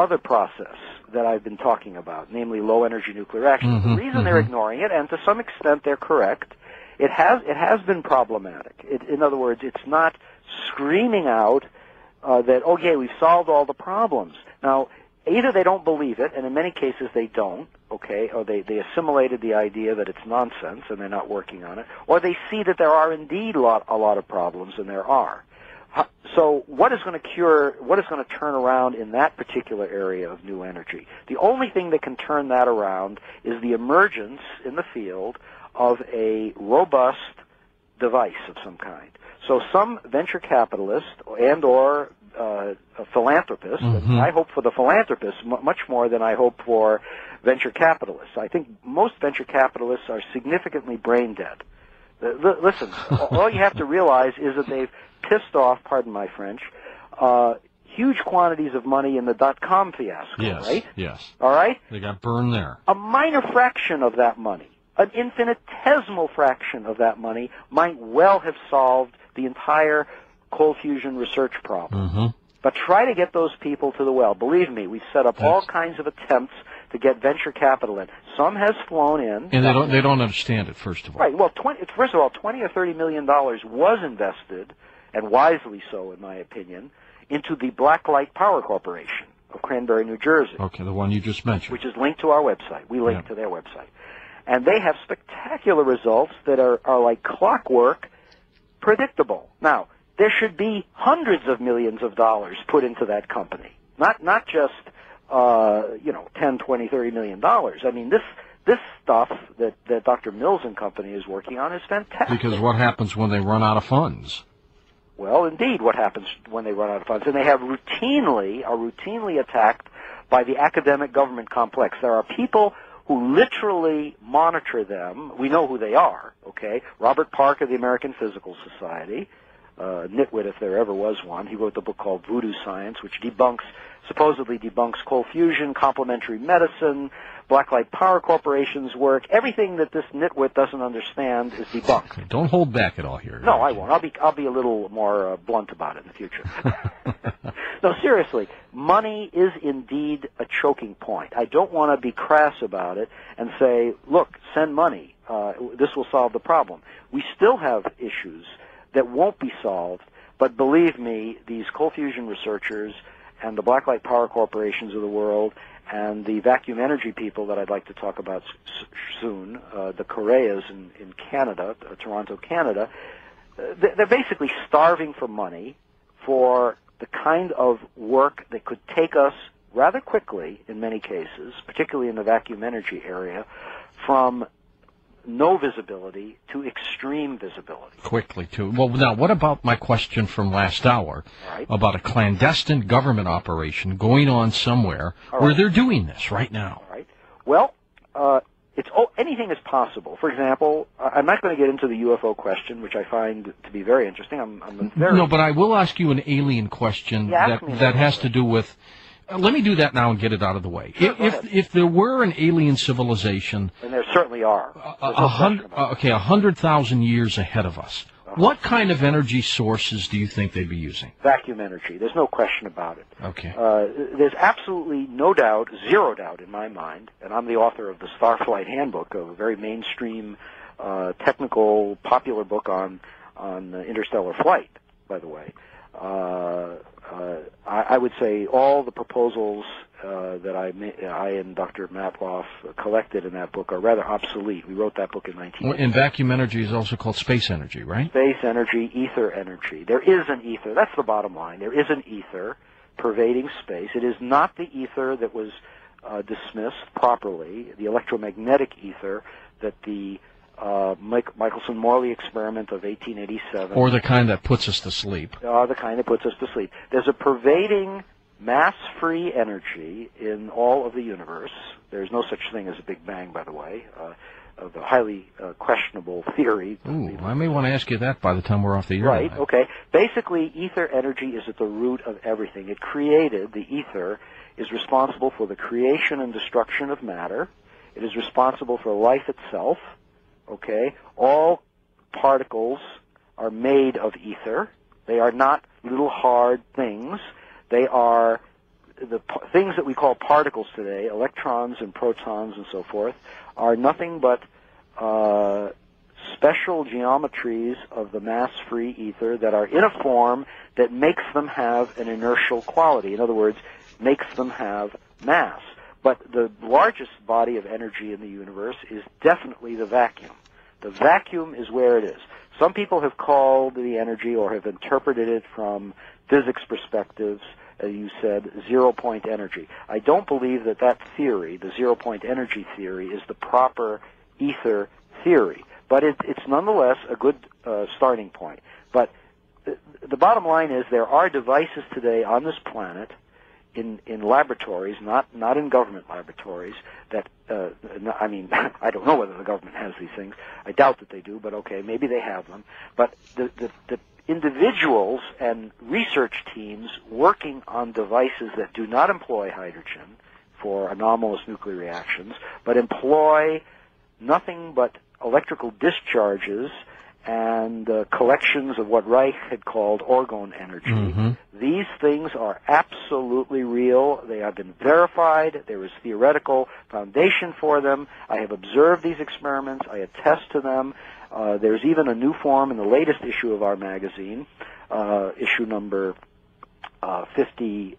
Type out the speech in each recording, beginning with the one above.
other process that I've been talking about, namely low-energy nuclear action. The reason they're ignoring it, and to some extent they're correct, it has been problematic. In other words, it's not screaming out that, okay, we've solved all the problems. Now, either they don't believe it, and in many cases they don't, okay, or they assimilated the idea that it's nonsense and they're not working on it, or they see that there are indeed a lot of problems, and there are. So what is going to turn around in that particular area of new energy? The only thing that can turn that around is the emergence in the field of a robust device of some kind. So some venture capitalist and or a philanthropist, and I hope for the philanthropists much more than I hope for venture capitalists. I think most venture capitalists are significantly brain dead. Listen, all you have to realize is that they've pissed off, pardon my French, huge quantities of money in the .com fiasco, right? Yes. All right? They got burned there. A minor fraction of that money, an infinitesimal fraction of that money, might well have solved the entire cold fusion research problem. But try to get those people to the well. Believe me, we've set up all kinds of attempts to get venture capital in. Some has flown in. And they don't understand it, first of all. Right. Well, first of all, $20 or $30 million was invested, and wisely so, in my opinion, into the Blacklight Power Corporation of Cranberry, New Jersey. Okay, the one you just mentioned. Which is linked to our website. We link to their website. And they have spectacular results that are like clockwork, predictable. Now, there should be hundreds of millions of dollars put into that company. Not just, 10, 20, $30 million. I mean, this stuff that Dr. Mills and company is working on is fantastic. Because what happens when they run out of funds? Well, indeed, what happens when they run out of funds? And they are routinely attacked by the academic government complex. There are people who literally monitor them. We know who they are, okay? Robert Park of the American Physical Society, nitwit if there ever was one. He wrote the book called Voodoo Science, which supposedly debunks cold fusion, complementary medicine, Blacklight Power Corporation's work. Everything that this nitwit doesn't understand is debunked. Don't hold back at all here. No, I won't. I'll be a little more blunt about it in the future. No, seriously, money is indeed a choking point. I don't want to be crass about it and say, look, send money. This will solve the problem. We still have issues that won't be solved, but believe me, these cold fusion researchers and the Blacklight Power Corporations of the world and the vacuum energy people that I'd like to talk about soon, the Correas in Canada, Toronto, Canada, they're basically starving for money for the kind of work that could take us rather quickly, in many cases, particularly in the vacuum energy area, from no visibility to extreme visibility. Quickly, too. Well, now, what about my question from last hour about a clandestine government operation going on somewhere where they're doing this right now? All right. Well, anything is possible. For example, I'm not going to get into the UFO question, which I find to be very interesting. No, but I will ask you an alien question that has to do with... let me do that now and get it out of the way. Sure, if there were an alien civilization... And there certainly are. 100,000 years ahead of us, what kind of energy sources do you think they'd be using? Vacuum energy. There's no question about it. Okay. There's absolutely no doubt, zero doubt in my mind, and I'm the author of the Starflight Handbook, a very mainstream, technical, popular book on interstellar flight, by the way. I would say all the proposals that I and Dr. Mallove collected in that book are rather obsolete. We wrote that book in 1980. And vacuum energy is also called space energy, right? Space energy, ether energy. There is an ether. That's the bottom line. There is an ether pervading space. It is not the ether that was dismissed properly, the electromagnetic ether that the Michelson-Morley experiment of 1887. Or the kind that puts us to sleep. The kind that puts us to sleep. There's a pervading mass-free energy in all of the universe. There's no such thing as a Big Bang, by the way, of a highly questionable theory. Ooh, I may want to ask you that by the time we're off the air. Right, okay. Basically, ether energy is at the root of everything. The ether is responsible for the creation and destruction of matter. It is responsible for life itself. Okay, all particles are made of ether. They are not little hard things. They are things that we call particles today, electrons and protons and so forth, are nothing but special geometries of the mass-free ether that are in a form that makes them have an inertial quality. In other words, makes them have mass. But the largest body of energy in the universe is definitely the vacuum. The vacuum is where it is. Some people have called the energy or have interpreted it from physics perspectives, as you said, zero-point energy. I don't believe that that theory, the zero-point energy theory, is the proper ether theory. But it's nonetheless a good starting point. But the bottom line is there are devices today on this planet in laboratories, not in government laboratories, that, I mean, I don't know whether the government has these things. I doubt that they do, but okay, maybe they have them. But the individuals and research teams working on devices that do not employ hydrogen for anomalous nuclear reactions, but employ nothing but electrical discharges and collections of what Reich had called orgone energy. Mm-hmm. These things are absolutely real. They have been verified. There is theoretical foundation for them. I have observed these experiments. I attest to them. There's even a new form in the latest issue of our magazine, issue number 53.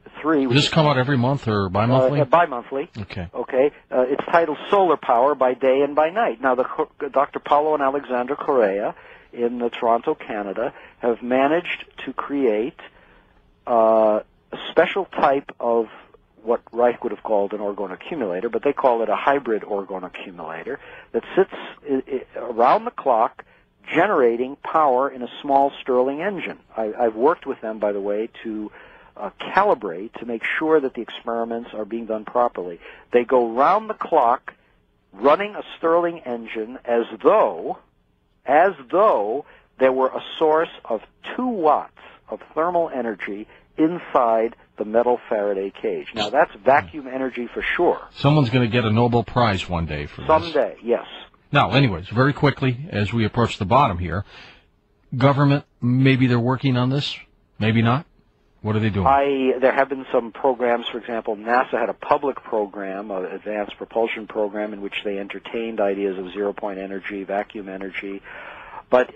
Does this come out every month or bi-monthly? Bi-monthly. Okay. Okay. It's titled Solar Power by Day and by Night. Now, Dr. Paulo and Alexandra Correa in Toronto, Canada, have managed to create a special type of what Reich would have called an orgone accumulator, but they call it a hybrid orgone accumulator that sits around the clock generating power in a small Stirling engine. I've worked with them, by the way, to calibrate, to make sure that the experiments are being done properly. They go round the clock running a Stirling engine as though there were a source of 2 watts of thermal energy inside the metal Faraday cage. Now, that's vacuum energy for sure. Someone's going to get a Nobel Prize one day for this. Someday, yes. Now, anyways, very quickly, as we approach the bottom here, government, maybe they're working on this, maybe not? What are they doing? There have been some programs. For example, NASA had a public program, an advanced propulsion program, in which they entertained ideas of zero-point energy, vacuum energy. But